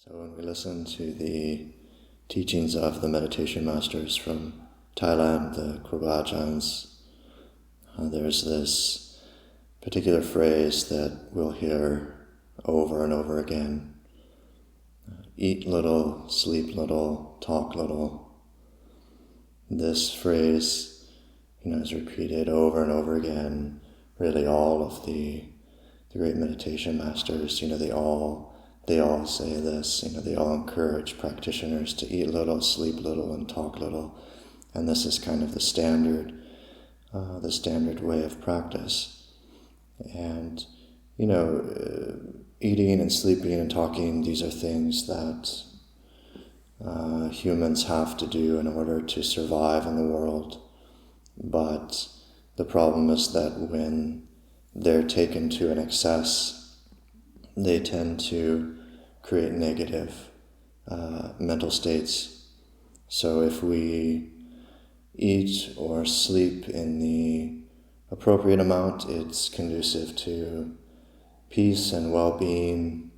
So when we listen to the teachings of the meditation masters from Thailand, the Ajahns, there's this particular phrase that we'll hear over and over again. Eat little, sleep little, talk little. This phrase, is repeated over and over again. Really all of the great meditation masters, they all say this, they all encourage practitioners to eat little, sleep little, and talk little. And this is kind of the standard way of practice. And, eating and sleeping and talking, these are things that humans have to do in order to survive in the world. But the problem is that when they're taken to an excess, they tend to create negative mental states. So if we eat or sleep in the appropriate amount, it's conducive to peace and well-being.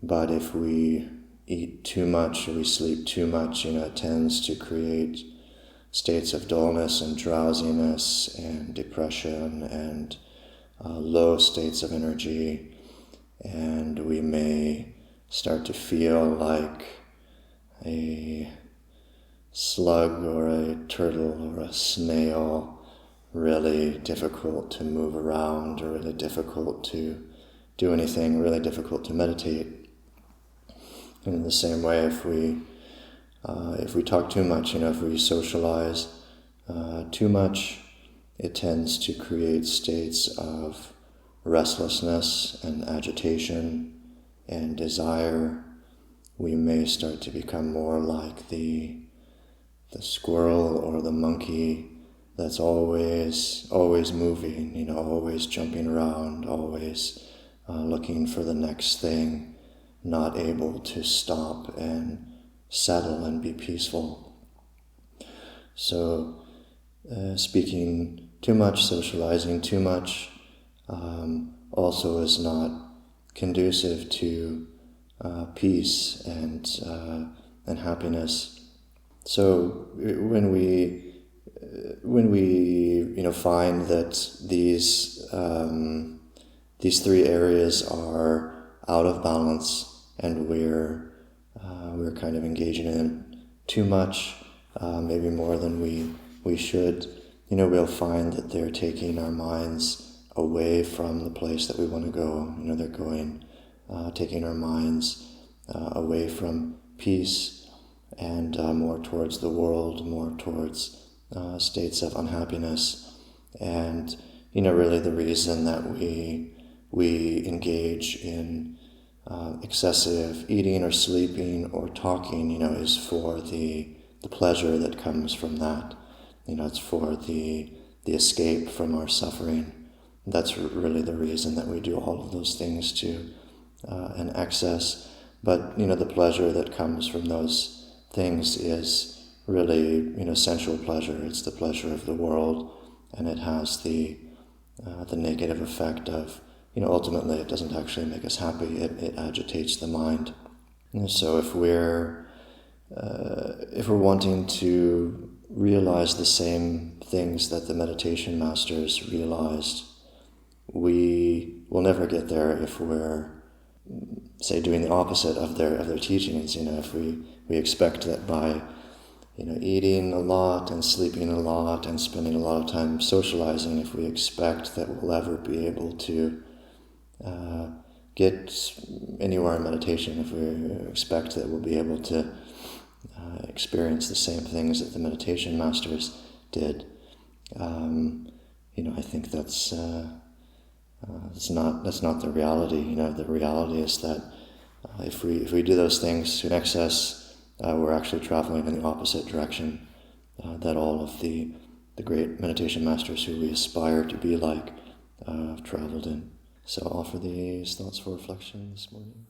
But if we eat too much or we sleep too much, it tends to create states of dullness and drowsiness and depression and low states of energy. And we may start to feel like a slug or a turtle or a snail, really difficult to move around, or really difficult to do anything, really difficult to meditate. And in the same way, if we talk too much, if we socialize too much, it tends to create states of restlessness and agitation and desire. We may start to become more like the squirrel or the monkey that's always moving, always jumping around, always looking for the next thing, not able to stop and settle and be peaceful. So speaking too much, socializing too much, also is not conducive to peace and happiness. So when we find that these three areas are out of balance and we're kind of engaging in too much, maybe more than we should, we'll find that they're taking our minds away from the place that we want to go. They're going, taking our minds away from peace and more towards the world, more towards states of unhappiness. And, really the reason that we engage in excessive eating or sleeping or talking, is for the pleasure that comes from that. It's for the escape from our suffering. That's really the reason that we do all of those things to an excess. But, the pleasure that comes from those things is really, sensual pleasure. It's the pleasure of the world, and it has the negative effect of, ultimately it doesn't actually make us happy. It agitates the mind. And so if we're wanting to realize the same things that the meditation masters realized, we will never get there if we're, say, doing the opposite of their teachings. If we expect that by eating a lot and sleeping a lot and spending a lot of time socializing, if we expect that we'll ever be able to get anywhere in meditation, if we expect that we'll be able to experience the same things that the meditation masters did, I think that's not the reality. The reality is that if we do those things to an excess, we're actually traveling in the opposite direction that all of the great meditation masters who we aspire to be like have traveled in. So I'll offer these thoughts for reflection this morning.